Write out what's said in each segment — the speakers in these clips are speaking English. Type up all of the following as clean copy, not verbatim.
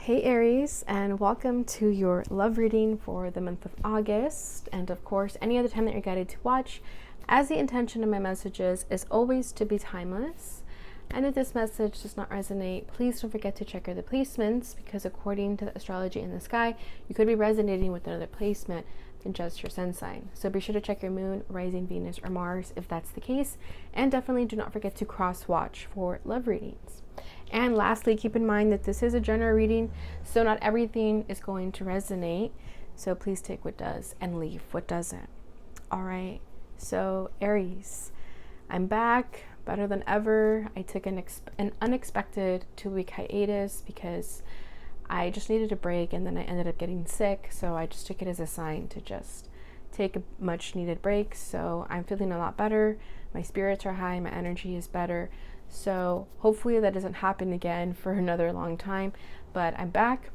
Hey Aries, and welcome to your love reading for the month of August, and of course any other time that you're guided to watch, as the intention of my messages is always to be timeless. And if this message does not resonate, please don't forget to check out the placements, because according to the astrology in the sky, you could be resonating with another placement than just your sun sign. So be sure to check your moon, rising, Venus, or Mars if that's the case, and definitely do not forget to cross watch for love readings. And lastly, keep in mind that this is a general reading, so not everything is going to resonate. So please take what does and leave what doesn't. All right. So Aries, I'm back, better than ever. I took an unexpected 2-week hiatus because I just needed a break, and then I ended up getting sick. So I just took it as a sign to just take a much needed break. So I'm feeling a lot better. My spirits are high. My energy is better. So hopefully that doesn't happen again for another long time, but I'm back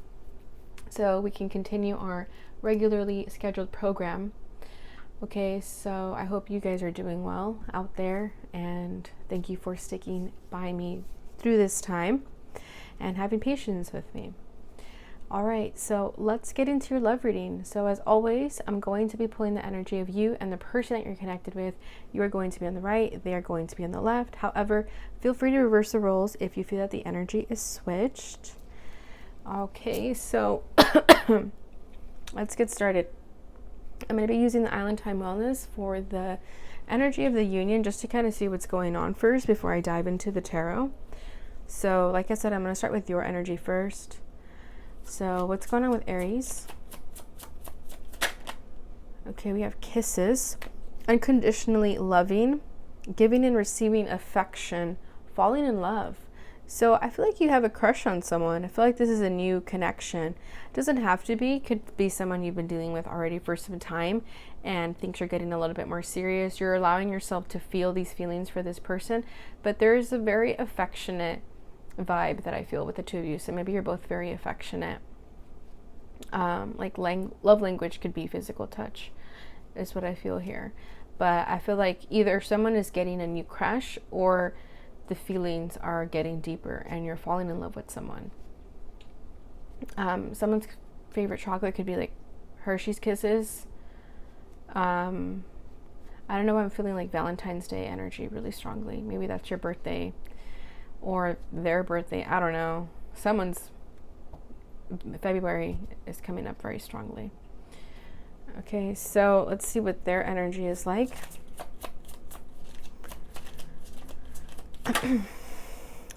so we can continue our regularly scheduled program. Okay, so I hope you guys are doing well out there, and thank you for sticking by me through this time and having patience with me. All right, so let's get into your love reading. So as always, I'm going to be pulling the energy of you and the person that you're connected with. You are going to be on the right, they are going to be on the left. However, feel free to reverse the roles if you feel that the energy is switched. Okay, so let's get started. I'm going to be using the Island Time Wellness for the energy of the union, just to kind of see what's going on first before I dive into the tarot. So like I said, I'm going to start with your energy first. So what's going on with Aries? Okay, we have kisses, unconditionally loving, giving and receiving affection, falling in love. So I feel like you have a crush on someone. I feel like this is a new connection. It doesn't have to be. It could be someone you've been dealing with already for some time and things are getting a little bit more serious. You're allowing yourself to feel these feelings for this person, but there is a very affectionate vibe that I feel with the two of you. So maybe you're both very affectionate. Love language could be physical touch, is what I feel here. But I feel like either someone is getting a new crush, or the feelings are getting deeper and you're falling in love with someone. Someone's favorite chocolate could be like Hershey's Kisses. I don't know, I'm feeling like Valentine's Day energy really strongly. Maybe that's your birthday or their birthday. I don't know. Someone's February is coming up very strongly. Okay, so let's see what their energy is like.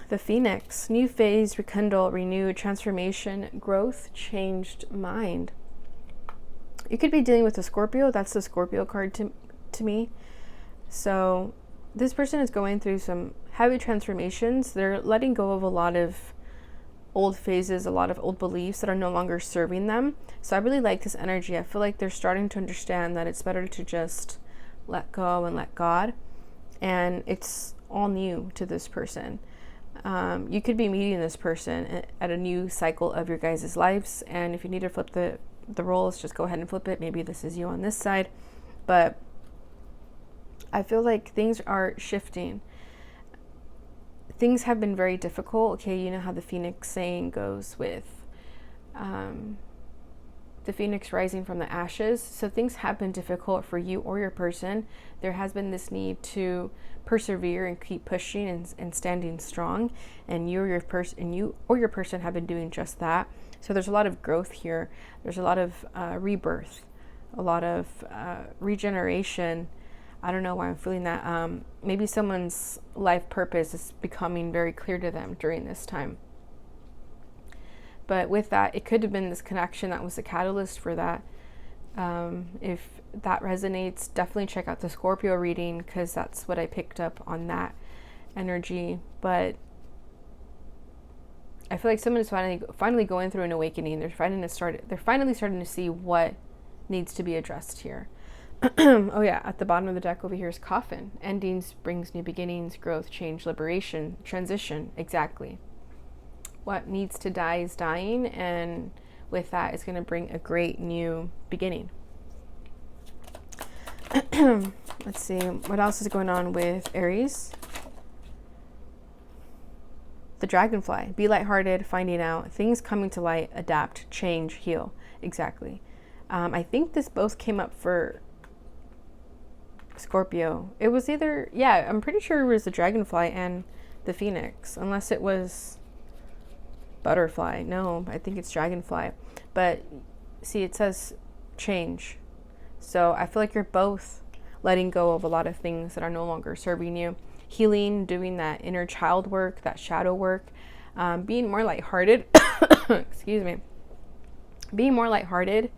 The Phoenix, new phase, rekindle, renew, transformation, growth, changed mind. You could be dealing with a Scorpio. That's the Scorpio card to me. So this person is going through some heavy transformations. They're letting go of a lot of old phases, a lot of old beliefs that are no longer serving them. So I really like this energy. I feel like they're starting to understand that it's better to just let go and let God. And it's all new to this person. You could be meeting this person at a new cycle of your guys' lives. And if you need to flip the roles, just go ahead and flip it. Maybe this is you on this side. But I feel like things are shifting. Things have been very difficult. Okay, you know how the Phoenix saying goes with the Phoenix rising from the ashes. So things have been difficult for you or your person. There has been this need to persevere and keep pushing and standing strong. And you or your person have been doing just that. So there's a lot of growth here. There's a lot of rebirth, a lot of regeneration. I don't know why I'm feeling that. Maybe someone's life purpose is becoming very clear to them during this time. But with that, it could have been this connection that was the catalyst for that. If that resonates, definitely check out the Scorpio reading, because that's what I picked up on that energy. But I feel like someone is finally going through an awakening. They're finally starting to see what needs to be addressed here. Oh yeah, at the bottom of the deck over here is Coffin. Endings brings new beginnings, growth, change, liberation, transition. Exactly. What needs to die is dying, and with that, it's going to bring a great new beginning. Let's see, what else is going on with Aries? The dragonfly. Be lighthearted, finding out, things coming to light, adapt, change, heal. Exactly. I think this both came up for Scorpio. It was either, yeah, I'm pretty sure it was the dragonfly and the phoenix, unless it was butterfly. No, I think it's dragonfly. But see, it says change. So I feel like you're both letting go of a lot of things that are no longer serving you. Healing, doing that inner child work, that shadow work, being more lighthearted. Excuse me. Being more lighthearted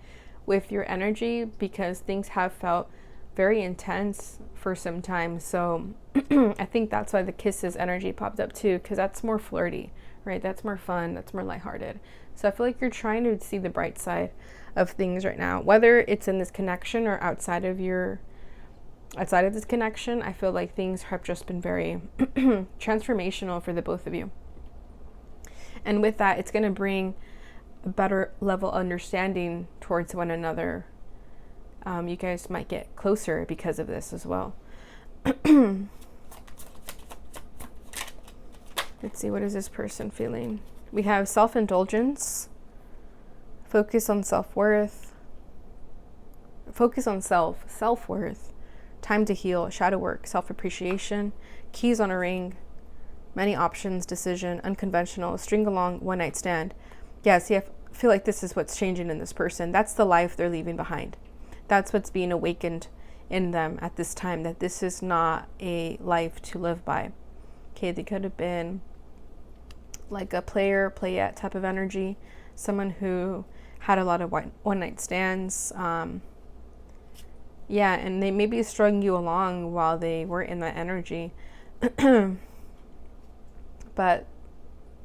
with your energy, because things have felt very intense for some time. So I think that's why the kisses energy popped up too, because that's more flirty, right? That's more fun. That's more lighthearted. So I feel like you're trying to see the bright side of things right now, whether it's in this connection or outside of this connection. I feel like things have just been very transformational for the both of you. And with that, it's going to bring a better level of understanding towards one another. You guys might get closer because of this as well. Let's see, what is this person feeling? We have self-indulgence, focus on self-worth, self-worth, time to heal, shadow work, self-appreciation, keys on a ring, many options, decision, unconventional, string along, one night stand. Yeah, see, I feel like this is what's changing in this person. That's the life they're leaving behind. That's what's being awakened in them at this time, that this is not a life to live by. Okay, they could have been like a playette type of energy, someone who had a lot of one night stands. Yeah, and they maybe strung you along while they were in that energy. But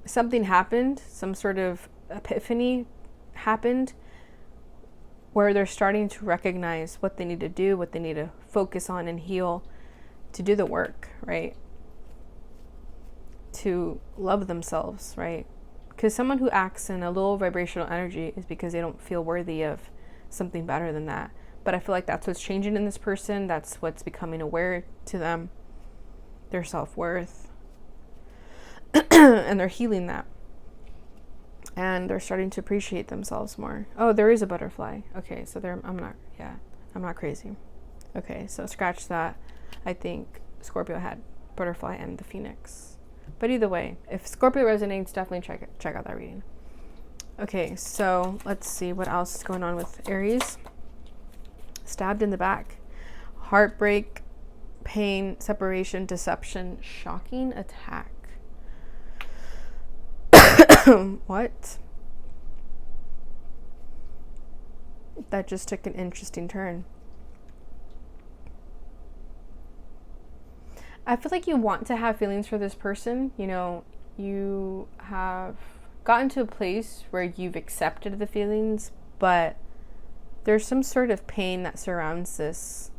something happened, some sort of epiphany happened, where they're starting to recognize what they need to do, what they need to focus on and heal, to do the work, right? To love themselves, right? Because someone who acts in a low vibrational energy is because they don't feel worthy of something better than that. But I feel like that's what's changing in this person. That's what's becoming aware to them, their self-worth. And they're healing that. And they're starting to appreciate themselves more. Oh, there is a butterfly. Okay, so I'm not crazy. Okay, so scratch that. I think Scorpio had butterfly and the phoenix. But either way, if Scorpio resonates, definitely check out that reading. Okay, so let's see what else is going on with Aries. Stabbed in the back. Heartbreak, pain, separation, deception, shocking attack. What? That just took an interesting turn. I feel like you want to have feelings for this person. You know, you have gotten to a place where you've accepted the feelings, but there's some sort of pain that surrounds this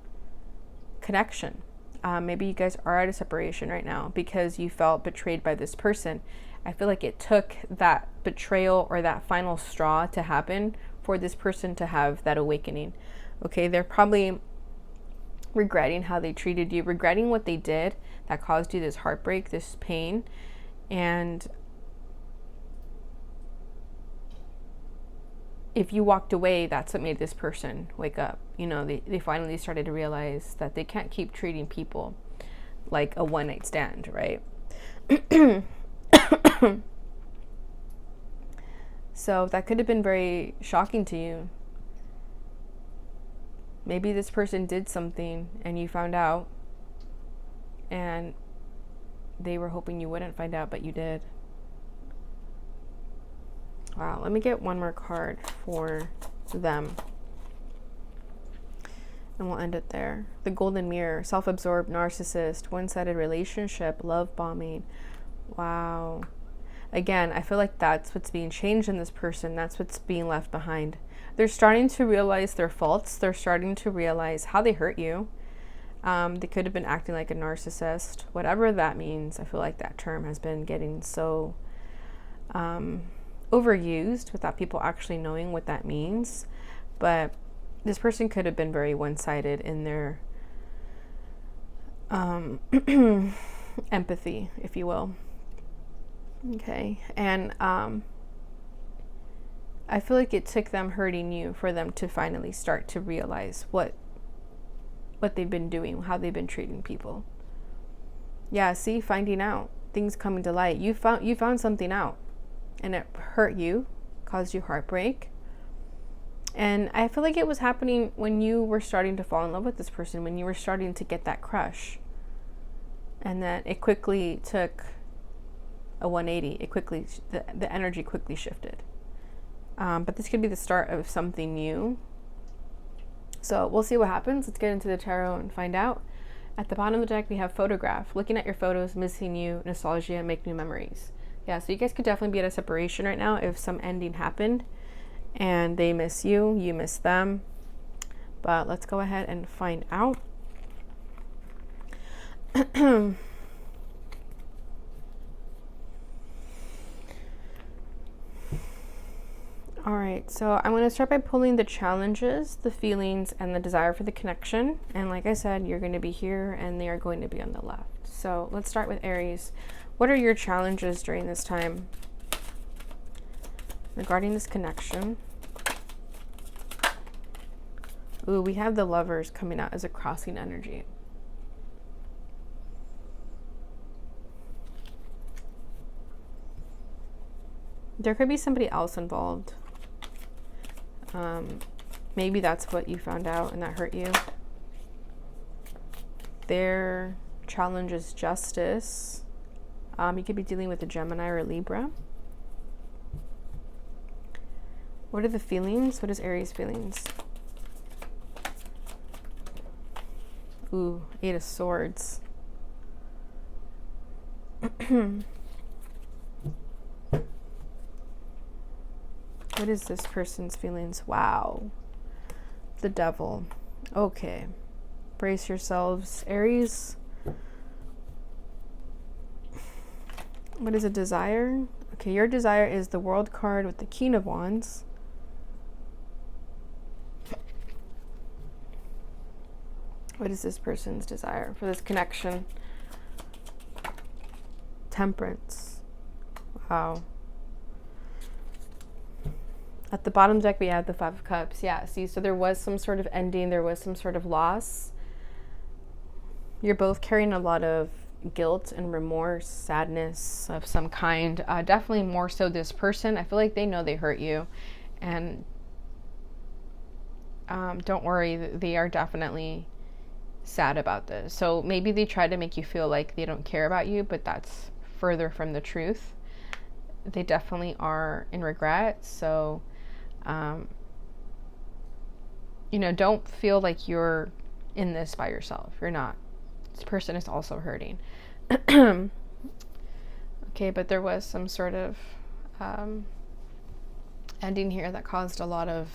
connection. Maybe you guys are at a separation right now because you felt betrayed by this person. I feel like it took that betrayal or that final straw to happen for this person to have that awakening. Okay, they're probably regretting how they treated you, regretting what they did that caused you this heartbreak, this pain. And if you walked away, that's what made this person wake up. You know, they finally started to realize that they can't keep treating people like a one-night stand, right? So that could have been very shocking to you. Maybe this person did something and you found out, and they were hoping you wouldn't find out, but you did. Wow, let me get one more card for them. And we'll end it there. The Golden Mirror, self-absorbed narcissist, one-sided relationship, love bombing. Wow. Again, I feel like that's what's being changed in this person. That's what's being left behind. They're starting to realize their faults. They're starting to realize how they hurt you. They could have been acting like a narcissist. Whatever that means, I feel like that term has been getting so overused without people actually knowing what that means. But this person could have been very one-sided in their empathy, if you will. Okay. And I feel like it took them hurting you for them to finally start to realize what they've been doing, how they've been treating people. Yeah, see, finding out, things coming to light. You found something out, and it hurt you, caused you heartbreak. And I feel like it was happening when you were starting to fall in love with this person, when you were starting to get that crush. And then it quickly took a 180. The energy quickly shifted. But this could be the start of something new. So we'll see what happens. Let's get into the tarot and find out. At the bottom of the deck, we have photograph. Looking at your photos, missing you, nostalgia, make new memories. Yeah, so you guys could definitely be at a separation right now if some ending happened and they miss you, you miss them. But let's go ahead and find out. All right, so I'm going to start by pulling the challenges, the feelings, and the desire for the connection. And like I said, you're going to be here and they are going to be on the left. So let's start with Aries. What are your challenges during this time regarding this connection? Ooh, we have the Lovers coming out as a crossing energy. There could be somebody else involved. Maybe that's what you found out and that hurt you. Their challenge is justice. You could be dealing with a Gemini or a Libra. What are the feelings? What is Aries' feelings? Ooh, 8 of Swords. What is this person's feelings? Wow. The Devil. Okay. Brace yourselves, Aries. What is a desire? Okay, your desire is the World card with the King of Wands. What is this person's desire for this connection? Temperance. Wow. At the bottom deck, we have the 5 of Cups. Yeah, see, so there was some sort of ending. There was some sort of loss. You're both carrying a lot of guilt and remorse, sadness of some kind. Definitely more so this person. I feel like they know they hurt you. And don't worry, they are definitely sad about this. So maybe they try to make you feel like they don't care about you, but that's further from the truth. They definitely are in regret. So don't feel like you're in this by yourself. You're not. This person is also hurting. Okay, but there was some sort of ending here that caused a lot of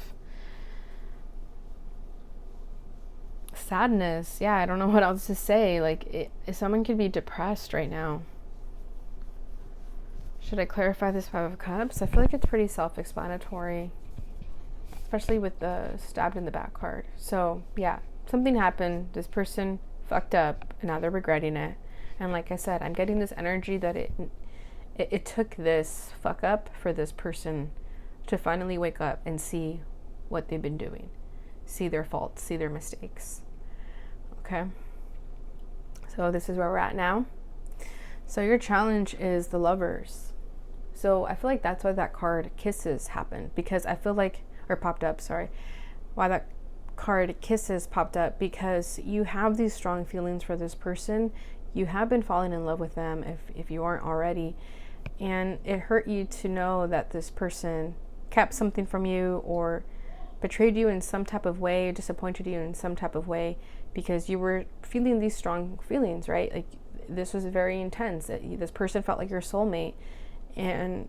sadness. Yeah, I don't know what else to say. Like, someone could be depressed right now. Should I clarify this 5 of Cups? I feel like it's pretty self-explanatory, especially with the stabbed in the back card. So yeah, something happened. This person fucked up and now they're regretting it. And like I said, I'm getting this energy that it took this fuck up for this person to finally wake up and see what they've been doing, see their faults, see their mistakes. Okay, so this is where we're at now. So your challenge is the Lovers. So I feel like that's why that card Kisses happened, because I feel like, or popped up, sorry, why that card Kisses popped up, because you have these strong feelings for this person. You have been falling in love with them if you aren't already, and it hurt you to know that this person kept something from you or betrayed you in some type of way, disappointed you in some type of way, because you were feeling these strong feelings, right? Like, this was very intense. This person felt like your soulmate. And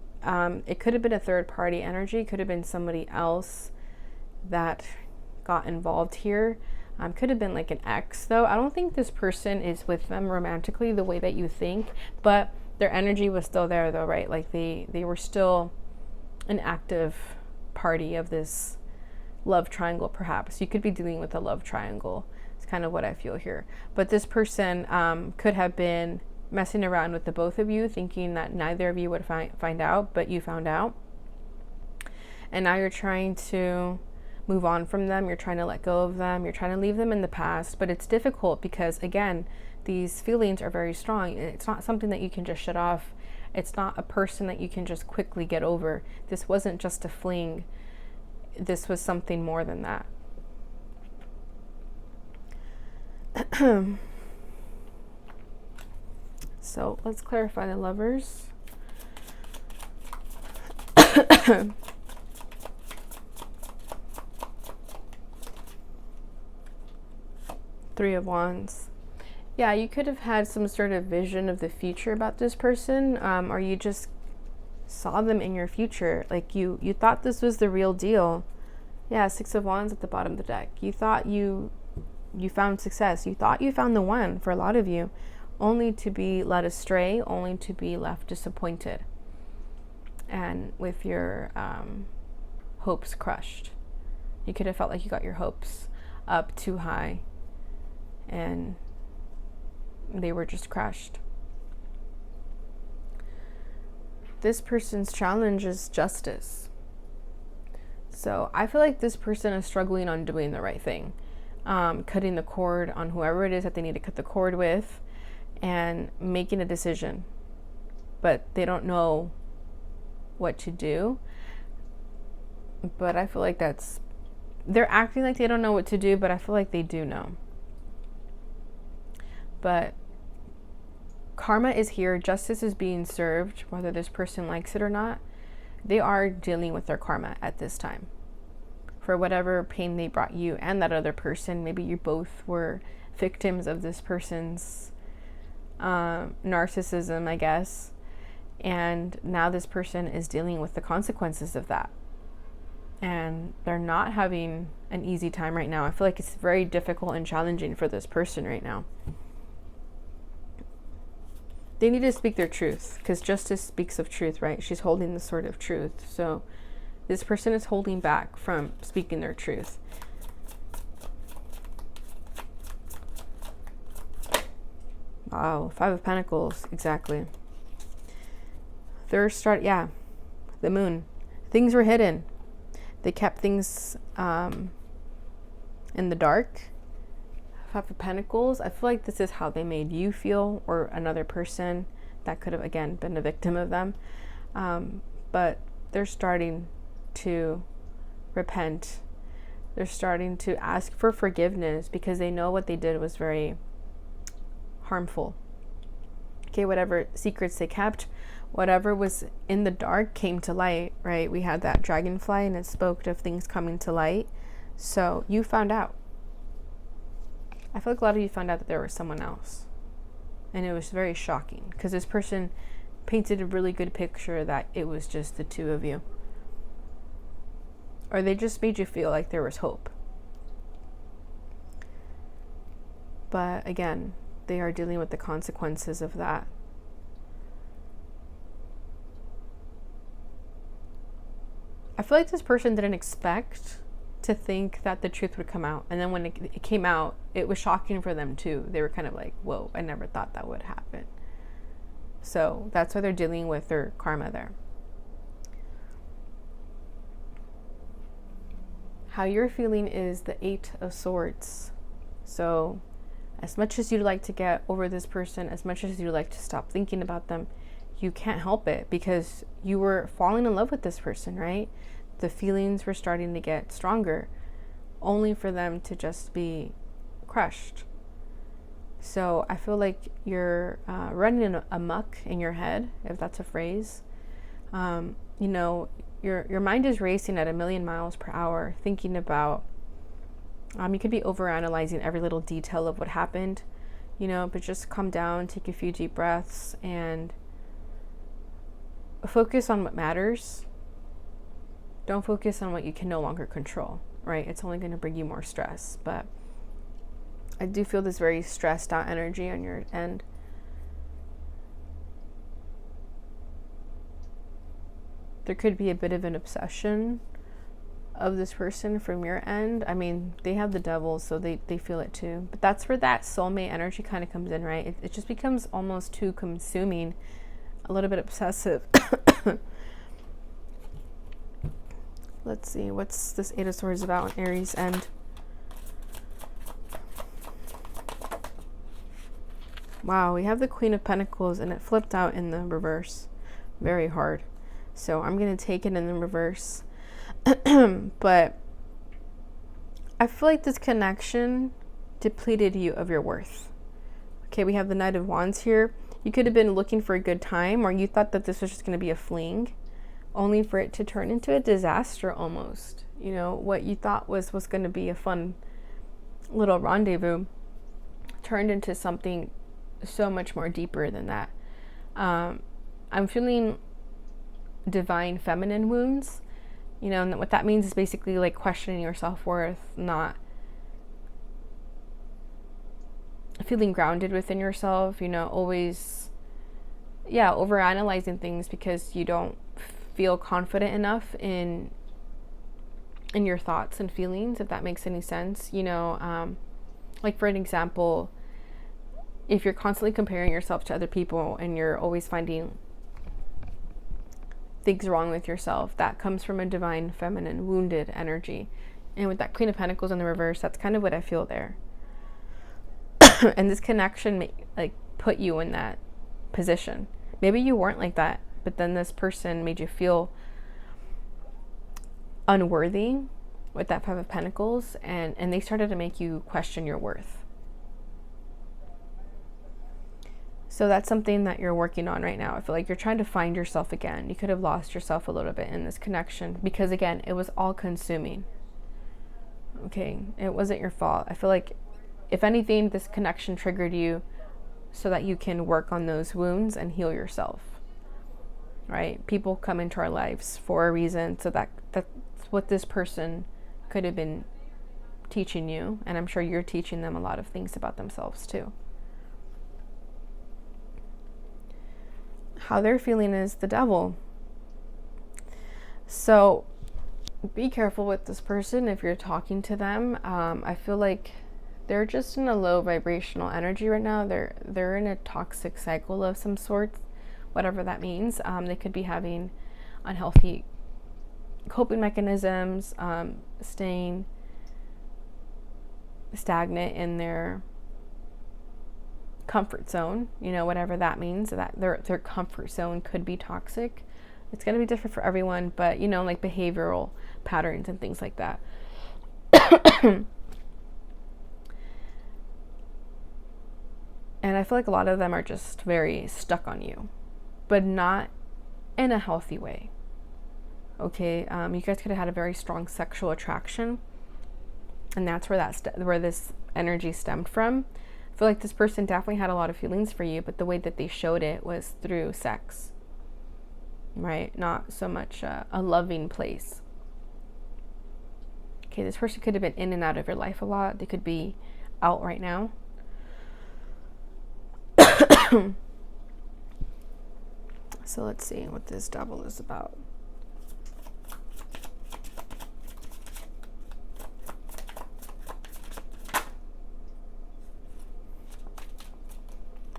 it could have been a third party energy, could have been somebody else that got involved here. Could have been like an ex, though. I don't think this person is with them romantically the way that you think, but their energy was still there, though, right? Like they were still an active party of this love triangle, perhaps. You could be dealing with a love triangle. It's kind of what I feel here. But this person could have been messing around with the both of you, thinking that neither of you would find out, but you found out. And now you're trying to move on from them. You're trying to let go of them. You're trying to leave them in the past. But it's difficult because, again, these feelings are very strong. It's not something that you can just shut off. It's not a person that you can just quickly get over. This wasn't just a fling. This was something more than that. So let's clarify the Lovers. Three of Wands. Yeah, you could have had some sort of vision of the future about this person, or you just saw them in your future. Like you thought this was the real deal. Yeah, Six of Wands at the bottom of the deck. You thought you found success. You thought you found the one for a lot of you, only to be led astray, only to be left disappointed, and with your hopes crushed. You could have felt like you got your hopes up too high, and they were just crushed. This person's challenge is justice. So I feel like this person is struggling on doing the right thing, cutting the cord on whoever it is that they need to cut the cord with, and making a decision, but they don't know what to do. But I feel like they're acting like they don't know what to do, but I feel like they do know. But karma is here. Justice is being served, whether this person likes it or not. They are dealing with their karma at this time for whatever pain they brought you and that other person. Maybe you both were victims of this person's narcissism, I guess. And now this person is dealing with the consequences of that. And they're not having an easy time right now. I feel like it's very difficult and challenging for this person right now. They need to speak their truth, because justice speaks of truth, right? She's holding the sword of truth. So this person is holding back from speaking their truth. Wow, Five of Pentacles, exactly. The Moon. Things were hidden. They kept things in the dark. Five of Pentacles. I feel like this is how they made you feel, or another person that could have, again, been a victim of them. But they're starting to repent. They're starting to ask for forgiveness because they know what they did was very harmful. Okay, whatever secrets they kept, whatever was in the dark came to light, right? We had that dragonfly and it spoke of things coming to light. So you found out. I feel like a lot of you found out that there was someone else. And it was very shocking because this person painted a really good picture that it was just the two of you. Or they just made you feel like there was hope. But again, they are dealing with the consequences of that. I feel like this person didn't expect to think that the truth would come out. And then when it came out, it was shocking for them too. They were kind of like, whoa, I never thought that would happen. So that's why they're dealing with their karma there. How you're feeling is the Eight of Swords. So as much as you'd like to get over this person, as much as you'd like to stop thinking about them, you can't help it because you were falling in love with this person, right? The feelings were starting to get stronger, only for them to just be crushed. So I feel like you're running amok in your head, if that's a phrase. You know, your mind is racing at 1,000,000 miles per hour, thinking about, you could be overanalyzing every little detail of what happened, you know, but just calm down, take a few deep breaths, and focus on what matters. Don't focus on what you can no longer control, right? It's only going to bring you more stress. But I do feel this very stressed out energy on your end. There could be a bit of an obsession of this person from your end, I mean, they have the devil, so they feel it too. But that's where that soulmate energy kind of comes in, right? It just becomes almost too consuming, a little bit obsessive. Let's see, what's this Eight of Swords about on Aries end? Wow, we have the Queen of Pentacles and it flipped out in the reverse. Very hard. So I'm going to take it in the reverse. But I feel like this connection depleted you of your worth. Okay, we have the Knight of Wands here. You could have been looking for a good time, or you thought that this was just going to be a fling, only for it to turn into a disaster almost. You know, what you thought was going to be a fun little rendezvous turned into something so much more deeper than that. I'm feeling divine feminine wounds, you know, and what that means is basically like questioning your self-worth, not feeling grounded within yourself, you know, always, yeah, overanalyzing things because you don't feel confident enough in your thoughts and feelings, if that makes any sense. You know, like for an example, if you're constantly comparing yourself to other people and you're always finding things wrong with yourself, that comes from a divine feminine wounded energy. And with that Queen of Pentacles in the reverse, that's kind of what I feel there. And this connection like put you in that position. Maybe you weren't like that, but then this person made you feel unworthy with that Five of Pentacles, and they started to make you question your worth. So that's something that you're working on right now. I feel like you're trying to find yourself again. You could have lost yourself a little bit in this connection because, again, it was all consuming. Okay, it wasn't your fault. I feel like, if anything, this connection triggered you so that you can work on those wounds and heal yourself. Right? People come into our lives for a reason, so that's what this person could have been teaching you, and I'm sure you're teaching them a lot of things about themselves too. How they're feeling is the devil. So be careful with this person if you're talking to them. I feel like they're just in a low vibrational energy right now. They're in a toxic cycle of some sort, whatever that means. They could be having unhealthy coping mechanisms, staying stagnant in their comfort zone, you know, whatever that means. That their comfort zone could be toxic. It's going to be different for everyone, but, you know, like behavioral patterns and things like that. And I feel like a lot of them are just very stuck on you, but not in a healthy way. Okay, you guys could have had a very strong sexual attraction, and that's where where this energy stemmed from. I feel like this person definitely had a lot of feelings for you, but the way that they showed it was through sex, right? Not so much a loving place. Okay, this person could have been in and out of your life a lot. They could be out right now. So let's see what this devil is about.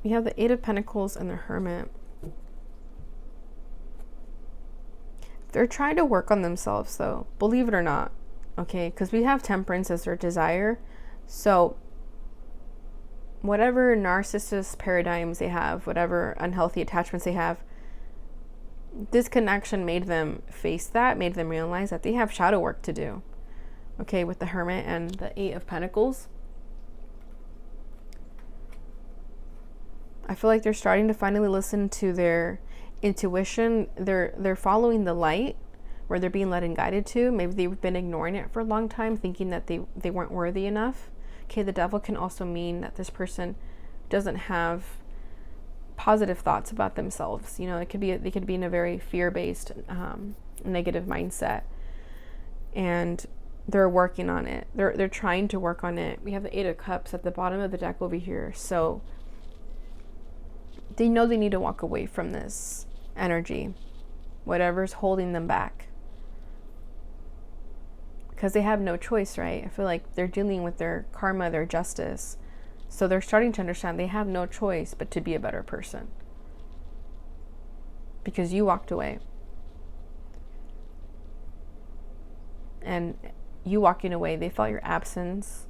We have the Eight of Pentacles and the Hermit. They're trying to work on themselves, though, believe it or not. Okay, because we have Temperance as their desire. So whatever narcissist paradigms they have, whatever unhealthy attachments they have, this connection made them face that, made them realize that they have shadow work to do. Okay, with the Hermit and the Eight of Pentacles. I feel like they're starting to finally listen to their intuition. They're following the light where they're being led and guided to. Maybe they've been ignoring it for a long time, thinking that they weren't worthy enough. Okay, the devil can also mean that this person doesn't have positive thoughts about themselves. You know, they could be in a very fear-based, negative mindset, and they're working on it. They're trying to work on it. We have the Eight of Cups at the bottom of the deck over here. So they know they need to walk away from this energy, whatever's holding them back. because they have no choice, right? I feel like they're dealing with their karma, their justice. So they're starting to understand they have no choice but to be a better person. Because you walked away. And you walking away, they felt your absence.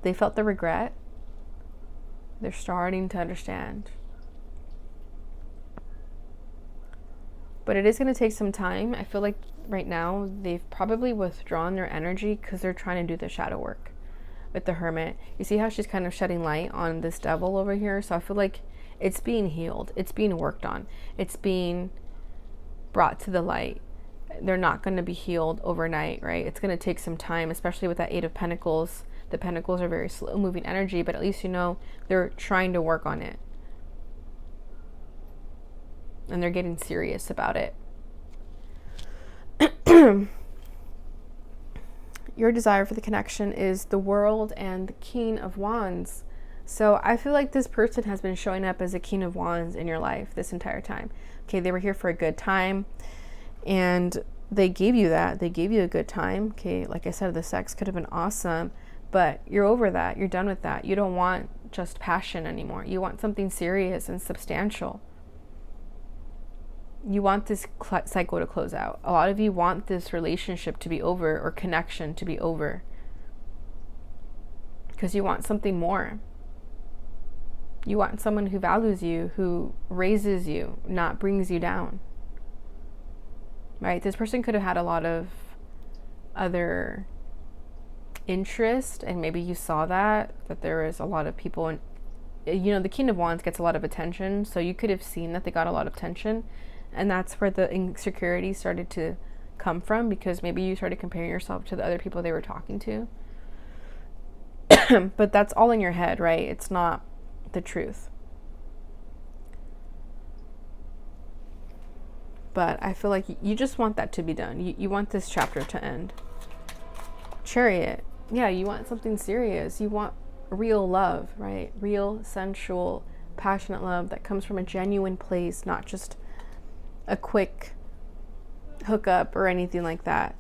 They felt the regret. They're starting to understand. But it is going to take some time. I feel like right now they've probably withdrawn their energy because they're trying to do the shadow work with the Hermit. You see how she's kind of shedding light on this devil over here? So I feel like it's being healed. It's being worked on. It's being brought to the light. They're not going to be healed overnight, right? It's going to take some time, especially with that Eight of Pentacles. The Pentacles are very slow moving energy, but at least you know they're trying to work on it. And they're getting serious about it. Your desire for the connection is the World and the King of Wands. So I feel like this person has been showing up as a King of Wands in your life this entire time. Okay, they were here for a good time. And they gave you that. They gave you a good time. Okay, like I said, the sex could have been awesome. But you're over that. You're done with that. You don't want just passion anymore. You want something serious and substantial. You want this cycle to close out. A lot of you want this relationship to be over or connection to be over. Because you want something more. You want someone who values you, who raises you, not brings you down. Right? This person could have had a lot of other interest, and maybe you saw that there is a lot of people, and you know, the King of Wands gets a lot of attention, so you could have seen that they got a lot of attention, and that's where the insecurity started to come from, because maybe you started comparing yourself to the other people they were talking to. But that's all in your head, right? It's not the truth. But I feel like you just want that to be done. You want this chapter to end. Chariot. Yeah, you want something serious. You want real love, right? Real, sensual, passionate love that comes from a genuine place, not just a quick hookup or anything like that.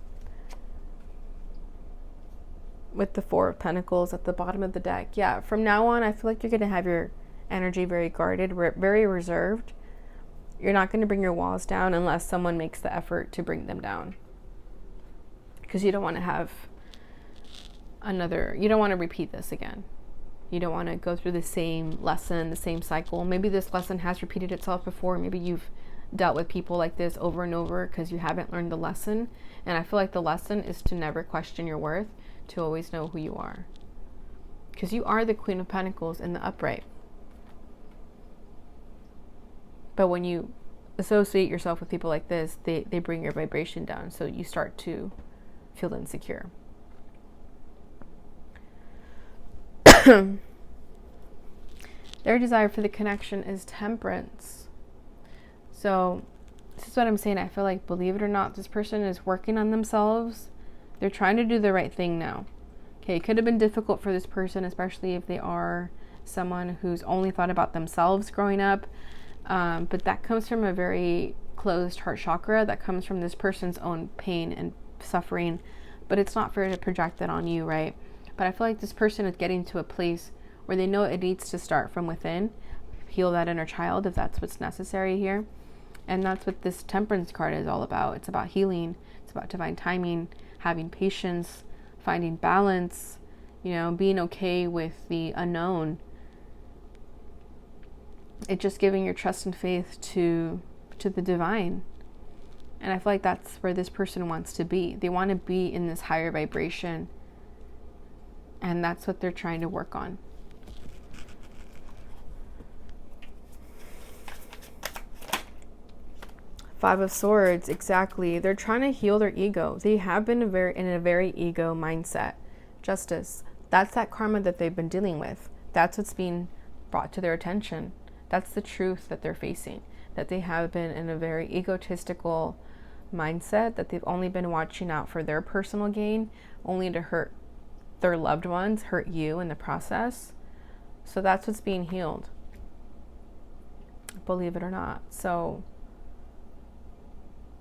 With the Four of Pentacles at the bottom of the deck. Yeah, from now on, I feel like you're going to have your energy very guarded, very reserved. You're not going to bring your walls down unless someone makes the effort to bring them down. Because you don't want to have you don't want to repeat this again. You don't want to go through the same lesson, the same cycle. Maybe this lesson has repeated itself before. Maybe you've dealt with people like this over and over because you haven't learned the lesson. And I feel like the lesson is to never question your worth, to always know who you are. Because you are the Queen of Pentacles in the upright. But when you associate yourself with people like this, they bring your vibration down. So you start to feel insecure. Their desire for the connection is Temperance. So this is what I'm saying. I feel like, believe it or not, this person is working on themselves. They're trying to do the right thing now. Okay, it could have been difficult for this person, especially if they are someone who's only thought about themselves growing up. But that comes from a very closed heart chakra. That comes from this person's own pain and suffering. But it's not fair to project that on you, right? But I feel like this person is getting to a place where they know it needs to start from within. Heal that inner child if that's what's necessary here. And that's what this Temperance card is all about. It's about healing. It's about divine timing, having patience, finding balance, being okay with the unknown. It's just giving your trust and faith to the divine. And I feel like that's where this person wants to be. They want to be in this higher vibration. And that's what they're trying to work on. Five of Swords, exactly. They're trying to heal their ego. They have been in a very ego mindset. Justice. That's that karma that they've been dealing with. That's what's being brought to their attention. That's the truth that they're facing. That they have been in a very egotistical mindset, that they've only been watching out for their personal gain, only to hurt their loved ones, hurt you in the process. So that's what's being healed. Believe it or not. So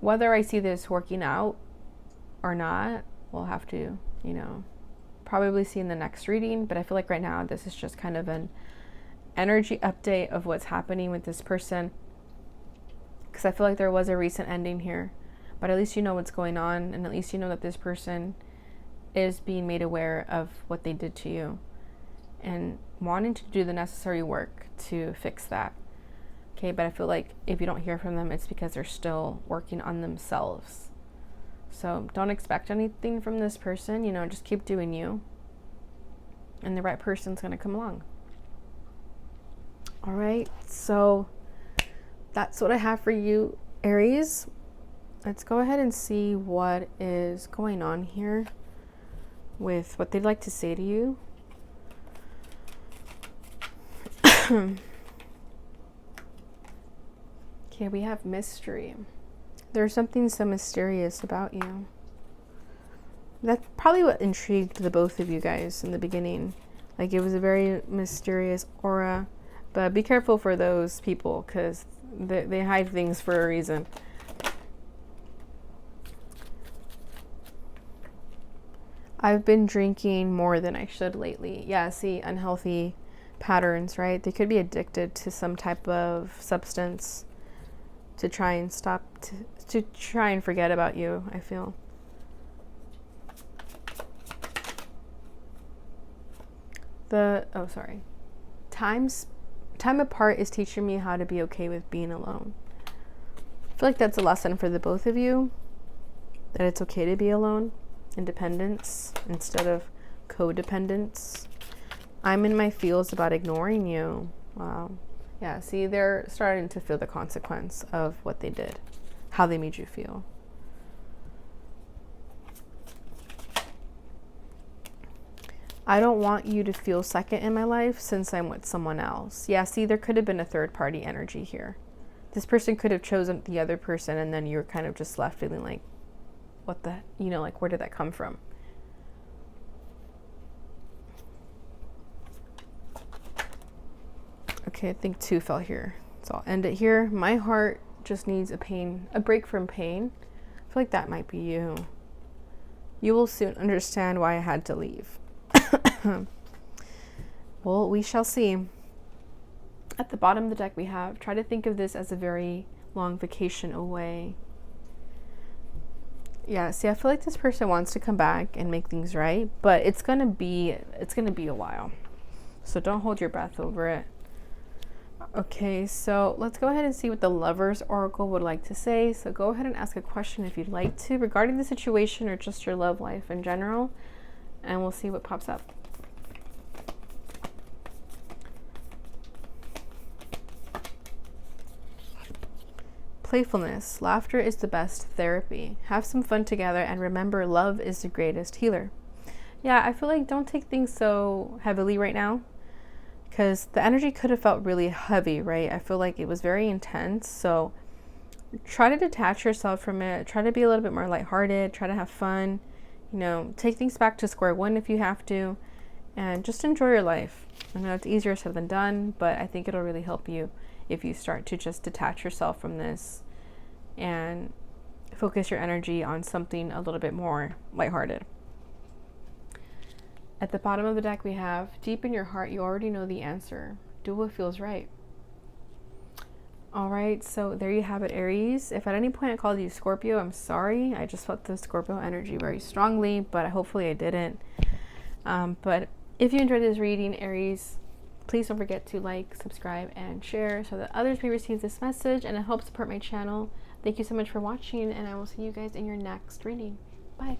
whether I see this working out or not, we'll have to, you know, probably see in the next reading. But I feel like right now this is just kind of an energy update of what's happening with this person, because I feel like there was a recent ending here, but at least you know what's going on, and at least you know that this person is being made aware of what they did to you and wanting to do the necessary work to fix that. Okay, but I feel like if you don't hear from them, it's because they're still working on themselves. So don't expect anything from this person, you know, just keep doing you, and the right person's going to come along. All right, so that's what I have for you, Aries. Let's go ahead and see what is going on here with what they'd like to say to you. Okay, we have mystery. There's something so mysterious about you. That's probably what intrigued the both of you guys in the beginning. Like, it was a very mysterious aura. But be careful for those people, because they hide things for a reason. I've been drinking more than I should lately. Yeah, see, unhealthy patterns, right? They could be addicted to some type of substance to try and stop, to try and forget about you, I feel. Time apart is teaching me how to be okay with being alone. I feel like that's a lesson for the both of you, that it's okay to be alone. Independence instead of codependence. I'm in my feels about ignoring you. Wow. Yeah, see, they're starting to feel the consequence of what they did, how they made you feel. I don't want you to feel second in my life since I'm with someone else. Yeah, see, there could have been a third party energy here. This person could have chosen the other person, and then you're kind of just left feeling like, what the, you know, like, where did that come from? Okay, I think 2 fell here. So I'll end it here. My heart just needs a break from pain. I feel like that might be you. You will soon understand why I had to leave. Well, we shall see. At the bottom of the deck we have, try to think of this as a very long vacation away. Yeah, see, I feel like this person wants to come back and make things right, but it's gonna be a while. So don't hold your breath over it. Okay, so let's go ahead and see what the Lovers Oracle would like to say. So go ahead and ask a question if you'd like to regarding the situation or just your love life in general, and we'll see what pops up. Playfulness. Laughter is the best therapy. Have some fun together, and remember, love is the greatest healer. Yeah, I feel like don't take things so heavily right now, because the energy could have felt really heavy, right? I feel like it was very intense. So try to detach yourself from it. Try to be a little bit more lighthearted. Try to have fun. You know, take things back to square one if you have to, and just enjoy your life. I know it's easier said than done, but I think it'll really help you if you start to just detach yourself from this and focus your energy on something a little bit more lighthearted. At the bottom of the deck we have, deep in your heart, you already know the answer. Do what feels right. All right, so there you have it, Aries. If at any point I called you Scorpio, I'm sorry. I just felt the Scorpio energy very strongly, but hopefully I didn't. But if you enjoyed this reading, Aries, please don't forget to like, subscribe, and share so that others may receive this message and it helps support my channel. Thank you so much for watching, and I will see you guys in your next reading. Bye.